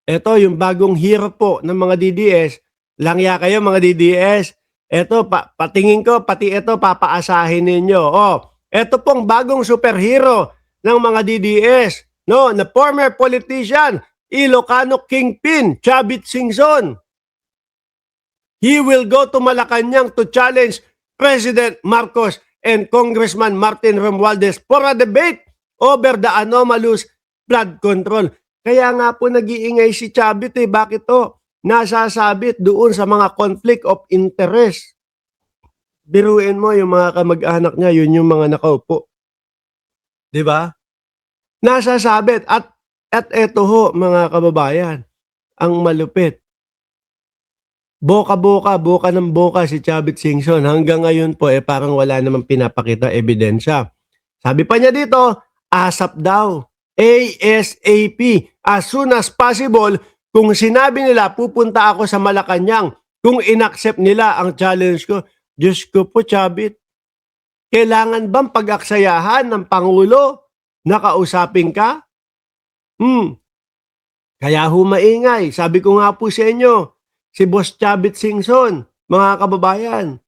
Eto yung bagong hero po ng mga DDS, langya kayo mga DDS. Eto patingin ko pati ito papaasahin ninyo. Oh, eto pong bagong superhero ng mga DDS, no, na former politician, Ilocano Kingpin, Chavit Singson. He will go to Malacanang to challenge President Marcos and Congressman Martin Romualdez for a debate over the anomalous flood control. Kaya nga po nag-iingay si Chavit bakit to? Nasasabit doon sa mga conflict of interest. Biruin mo yung mga kamag-anak niya, yun yung mga nakaupo. 'Di ba? Nasasabit at eto ho mga kababayan, ang malupit. Boka ng boka si Chavit Singson. Hanggang ngayon po parang wala namang pinapakita ebidensya. Sabi pa niya dito, ASAP daw. ASAP. As soon as possible, kung sinabi nila pupunta ako sa Malacanang, kung inaccept nila ang challenge ko, Diyos ko po Chavit, kailangan bang pag-aksayahan ng Pangulo na kausapin ka? Kaya humaingay. Sabi ko nga po sa inyo, si Boss Chavit Singson, mga kababayan,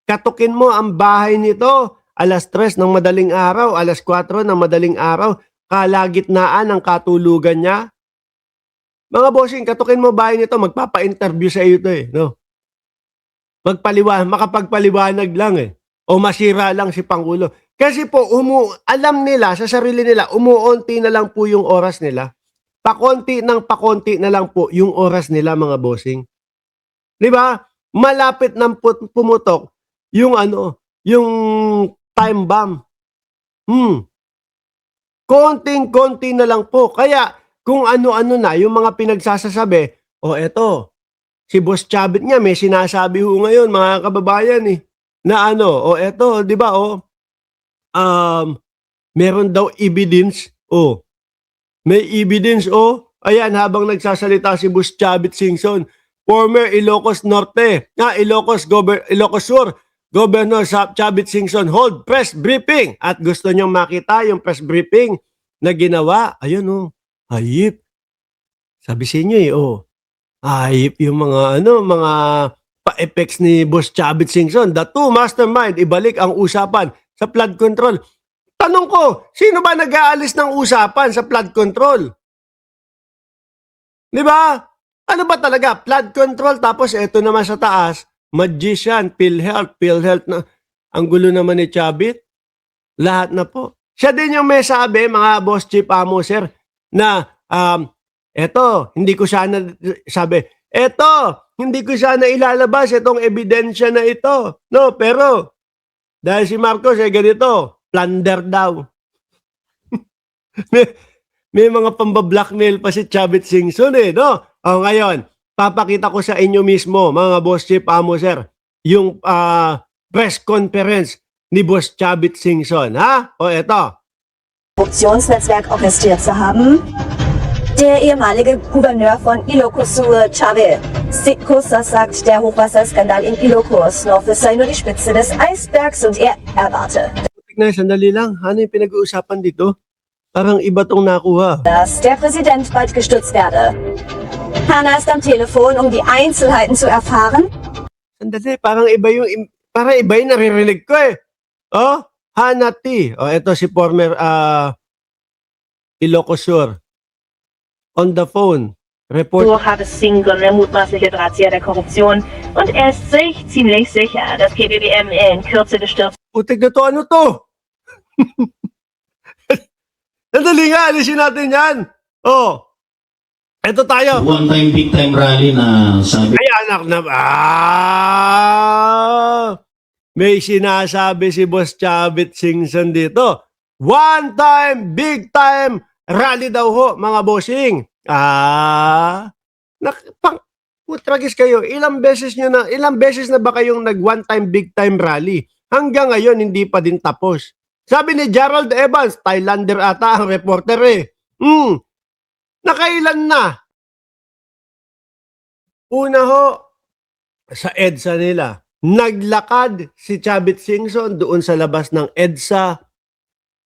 katukin mo ang bahay nito, alas 3 ng madaling araw, alas 4 ng madaling araw, kalagitnaan ng katulugan niya. Mga bossing, katukin mo bahay nito, magpapa-interview sa iyo to no? Makapagpaliwanag lang o masira lang si Pangulo. Kasi po, alam nila, sa sarili nila, umuunti na lang po yung oras nila. Pakonti na lang po yung oras nila, mga bossing. 'Di ba? Malapit nang pumutok yung yung time bomb. Konting-konti na lang po. Kaya kung ano-ano na yung mga pinagsasasabi, eto, si Boss Chavit niya may sinasabi ho ngayon mga kababayan na eto, 'di ba meron daw evidence, may evidence, ayan habang nagsasalita si Boss Chavit Singson, former Ilocos Norte, Ilocos Sur, Governor Chavit Singson hold press briefing at gusto niyong makita yung press briefing na ginawa. Ayun hayip. Sabi sa inyo hayip yung mga pa-effects ni Boss Chavit Singson. The two mastermind, ibalik ang usapan sa flood control. Tanong ko, sino ba nag-aalis ng usapan sa flood control? 'Di ba? Ano ba talaga? Flood control tapos eto naman sa taas, magician, PhilHealth na. Ang gulo naman ni Chavit. Lahat na po. Siya din yung may sabi, mga Boss Chief Amo, sir, na hindi ko sana ilalabas itong ebidensya na ito. No, pero dahil si Marcos ganito, plunder daw. May mga pambablackmail pa si Chavit Singson no? Ngayon, papakita ko sa inyo mismo, mga Boss Chief Amo, sir, yung press conference ni Boss Chavit Singson, ha? Eto. Korruptionsnetzwerk orchestriert zu haben. Der ehemalige Gouverneur von Ilocos Sur, Chavit Singson, sagt, der Hochwasserskandal in Ilocos Norte sei nur die Spitze des Eisbergs und er erwarte. Sandali lang, ano yung pinag-uusapan dito? Parang iba tong nakuha. Dass der Präsident bald gestürzt werde. Hanna ist am Telefon, um die Einzelheiten zu erfahren. Sandali, parang iba yung naririnig ko Hanna T. Ito si former Ilocos Sur. On the phone. Report. So hat es Singson der mutmaßliche Drahtzieher der Korruption und er ist sich ziemlich sicher, dass PBBM in Kürze gestürzt Utik na to, ano to? Sandali nga, alisin natin yan. Eto tayo. One time, big time rally na sabi. Ay, anak na may sinasabi si Boss Chavit Singson dito. One time, big time rally daw ho, mga bossing. Putragis kayo. Ilang beses na ba kayong nag one time, big time rally? Hanggang ngayon, hindi pa din tapos. Sabi ni Gerald Evans, Thailander ata ang reporter nakailan na? Una ho, sa EDSA nila, naglakad si Chavit Singson doon sa labas ng EDSA,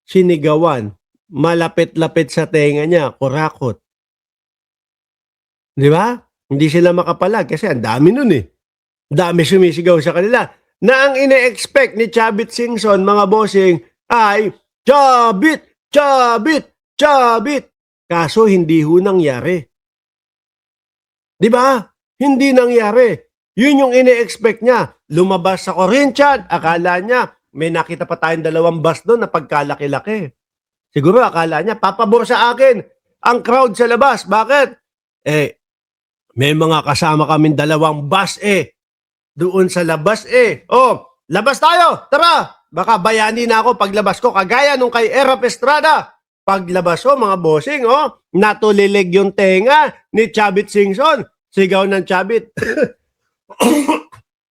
sinigawan, malapit-lapit sa tenga niya, kurakot. Di ba? Hindi sila makapalag kasi ang dami nun eh. Dami sumisigaw sa kanila. Na ang ine-expect ni Chavit Singson, mga bossing, ay Chavit! Chavit! Chavit! Kaso hindi ho nangyari. Di ba? Hindi nangyari. Yun yung ine-expect niya. Lumabas sa Corinthian, akala niya, may nakita pa tayong 2 bus doon na pagkalaki-laki. Siguro akala niya, papabor sa akin ang crowd sa labas. Bakit? May mga kasama kaming 2 bus doon sa labas Oh, labas tayo! Tara! Baka bayani na ako paglabas ko. Kagaya nung kay Erap Estrada. Paglabas ko, mga bossing, natulilig yung tenga ni Chavit Singson. Sigaw ng Chavit.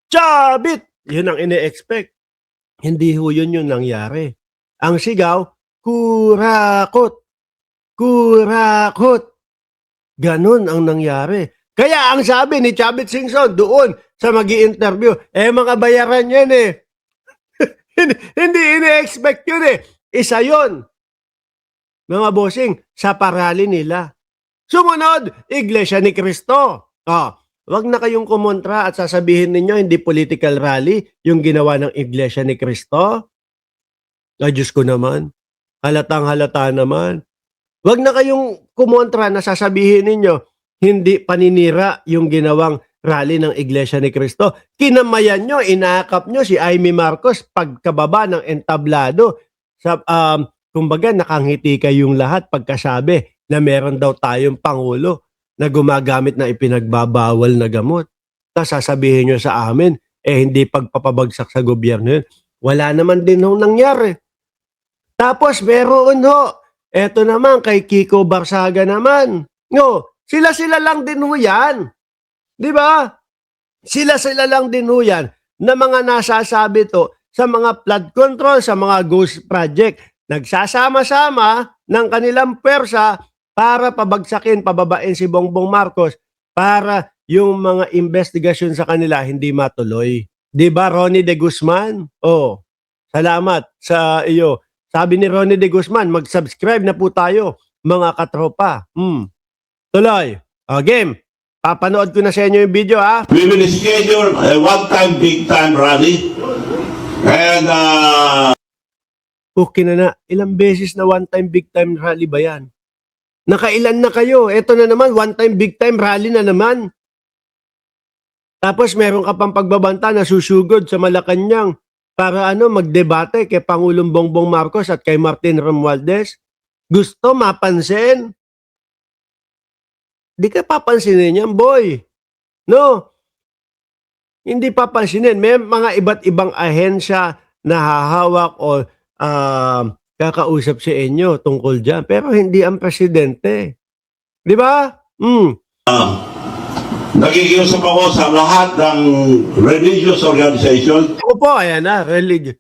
Chavit! Yun ang ine-expect. Hindi ho yun yung nangyari. Ang sigaw, kurakot. Kurakot. Ganun ang nangyari. Kaya ang sabi ni Chavit Singson doon sa magi-interview, mga bayaran yan Hindi ine-expect yun Isa yun. Mga bossing, sa parali nila. Sumunod, Iglesia ni Cristo. Wag na kayong kumontra at sasabihin ninyo hindi political rally yung ginawa ng Iglesia ni Cristo. Ay, Diyos ko naman. Halatang halata naman. Wag na kayong kumontra na sasabihin ninyo hindi paninira yung ginawang rally ng Iglesia ni Cristo. Kinamayan nyo, inakap nyo si Amy Marcos pagkababa ng entablado. Kumbaga, nakangiti kayong lahat pagkasabi na meron daw tayong Pangulo na gumagamit na ipinagbabawal na gamot. Tapos sasabihin nyo sa amin, hindi pagpapabagsak sa gobyerno yun. Wala naman din ho nangyari. Tapos meron ho, eto naman kay Kiko Barsaga naman. Sila-sila lang din ho yan. Di ba? Sila-sila lang din ho yan na mga nasasabi to sa mga flood control, sa mga ghost project. Nagsasama-sama ng kanilang pwersa para pabagsakin, pababain si Bongbong Marcos para yung mga investigasyon sa kanila hindi matuloy. Di ba, Ronnie De Guzman? Salamat sa iyo. Sabi ni Ronnie De Guzman, mag-subscribe na po tayo, mga katropa. Tuloy. Game. Papanood ko na sa inyo yung video, We will schedule a one-time, big-time rally. And Okay na. Ilang beses na one-time, big-time rally ba yan? Nakailan na kayo? Ito na naman, one-time, big-time rally na naman. Tapos meron ka pang pagbabanta na susugod sa Malacanang para magdebate kay Pangulong Bongbong Marcos at kay Martin Romualdez. Gusto mapansin? Di ka papansinin yan, boy. No. Hindi papansinin. May mga iba't ibang ahensya na hahawak o kakausap sa inyo tungkol dyan. Pero hindi ang presidente. Di ba? nakikiusap ako sa lahat ng religious organization. Opo, ayan na, religious.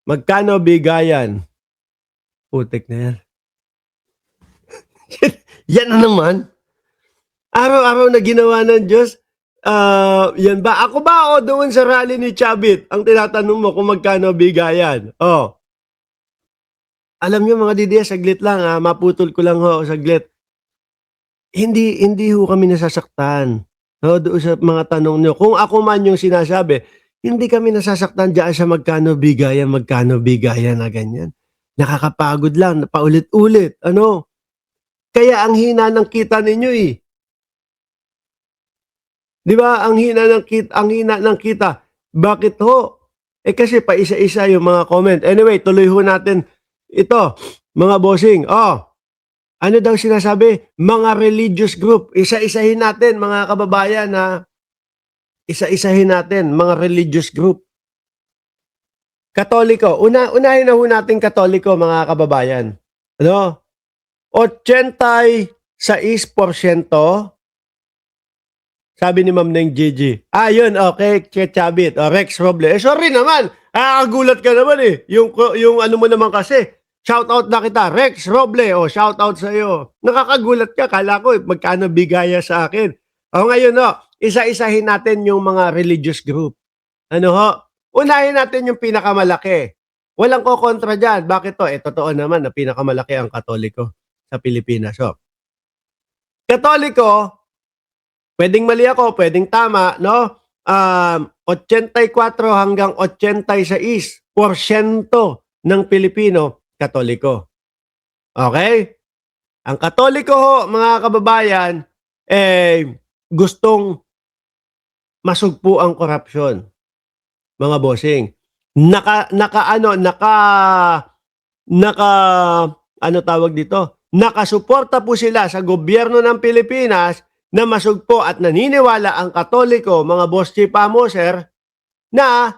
Magkano bigayan? Putik na yan. Yan na naman. Araw-araw na ginawa ng Diyos. Yan ba? Ako ba o doon sa rally ni Chavit? Ang tinatanong mo kung magkano bigayan. Alam nyo mga didiya, saglit lang maputol ko lang ho, saglit. Hindi ho kami nasasaktan. Doon sa mga tanong nyo. Kung ako man yung sinasabi, hindi kami nasasaktan dyan sa magkano bigayan na ganyan. Nakakapagod lang, paulit-ulit. Kaya ang hina ng kita ninyo Di ba? Ang hina ng kita. Bakit ho? Kasi pa isa-isa yung mga comment. Anyway, tuloy ho natin ito, mga bossing. Ano daw sinasabi? Mga religious group. Isa-isahin natin, mga kababayan, isa-isahin natin, mga religious group. Katoliko. Unahin na ho natin Katoliko, mga kababayan. 86% sabi ni Ma'am Neng Gigi. Yun, okay, Chavit. Rex Roble. Sorry naman. Gulat ka naman Yung ano mo naman kasi. Shout out na kita. Rex Roble. Shout out sa iyo. Nakakagulat ka. Kala ko, magkano bigaya sa akin. Ngayon, isa-isahin natin yung mga religious group. Unahin natin yung pinakamalaki. Walang kokontra dyan. Bakit to? Totoo naman na pinakamalaki ang Katoliko sa Pilipinas. Katoliko, pwedeng mali ako, pwedeng tama, no? 84 hanggang 86% ng Pilipino, Katoliko. Okay? Ang Katoliko ho, mga kababayan, gustong masugpo ang korupsyon. Mga bossing. Ano tawag dito? Nakasuporta po sila sa gobyerno ng Pilipinas na masugpo at naniniwala ang Katoliko, mga boss chief amoser, na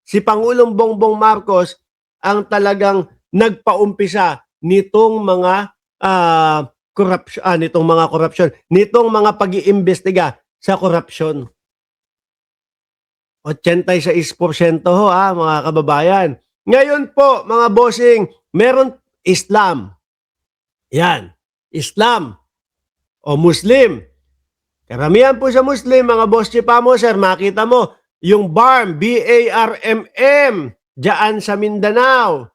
si Pangulong Bongbong Marcos ang talagang nagpaumpisa nitong mga korupsyon, nitong mga pag-iimbestiga sa korupsyon. 86% ho mga kababayan. Ngayon po mga bossing, meron Islam. Yan, Islam o Muslim. Karamihan po sa Muslim, mga boss chief amoser, makita mo yung BARM, B-A-R-M-M, dyan sa Mindanao,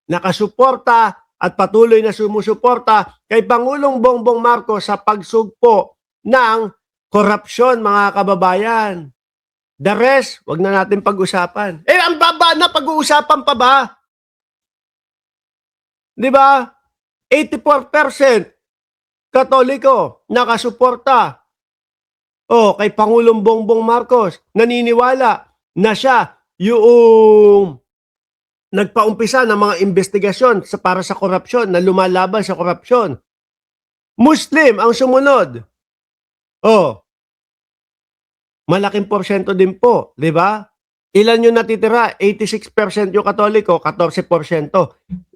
nakasuporta at patuloy na sumusuporta kay Pangulong Bongbong Marcos sa pagsugpo ng korupsyon, mga kababayan. The rest, wag na natin pag-usapan. Ang baba na, pag-uusapan pa ba? Di ba? 84% Katoliko nakasuporta. Kay Pangulong Bongbong Marcos, naniniwala na siya yung nagpaumpisa ng mga investigasyon para sa korupsyon, na lumalaban sa korupsyon. Muslim ang sumunod. Malaking porsyento din po, di ba? Ilan yung natitira? 86% yung Katoliko, 14%.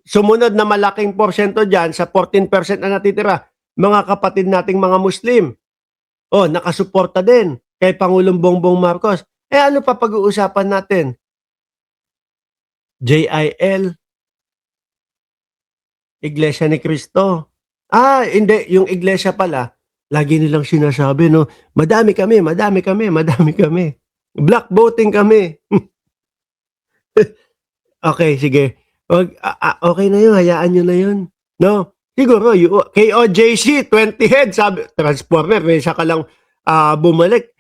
Sumunod na malaking porsyento dyan sa 14% na natitira, mga kapatid nating mga Muslim. Nakasuporta din kay Pangulong Bongbong Marcos. Ano pa pag-uusapan natin? JIL, Iglesia ni Cristo. Hindi. Yung iglesia pala, lagi nilang sinasabi, no? Madami kami. Black voting kami. Okay, sige. Okay na yun. Hayaan nyo na yun. No? Siguro, KOJC, 20 heads, sabi, Transformer, may isa ka lang bumalik.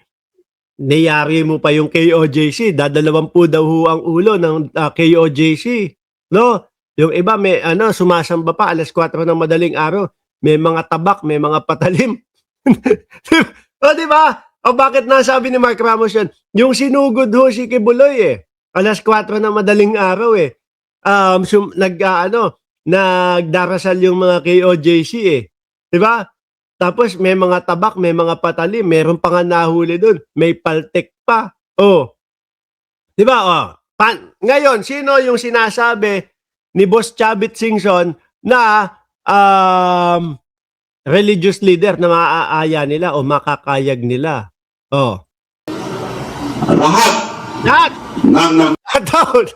Niyari mo pa yung KOJC, dadalawang po daw ho ang ulo ng KOJC. No? Yung iba, may sumasamba pa, alas 4 ng madaling araw, may mga tabak, may mga patalim. Di ba? Bakit nasabi ni Mark Ramos yan? Yung sinugod ho si Kibuloy alas 4 ng madaling araw nagdarasal yung mga KOJC Di ba? Tapos may mga tabak, may mga patalim, meron pa nga nahuli doon, may paltek pa. Di ba? Ngayon, sino yung sinasabi ni Boss Chavit Singson na religious leader na maaaya nila o makakayag nila? Lahat Lahat! ng Lahat!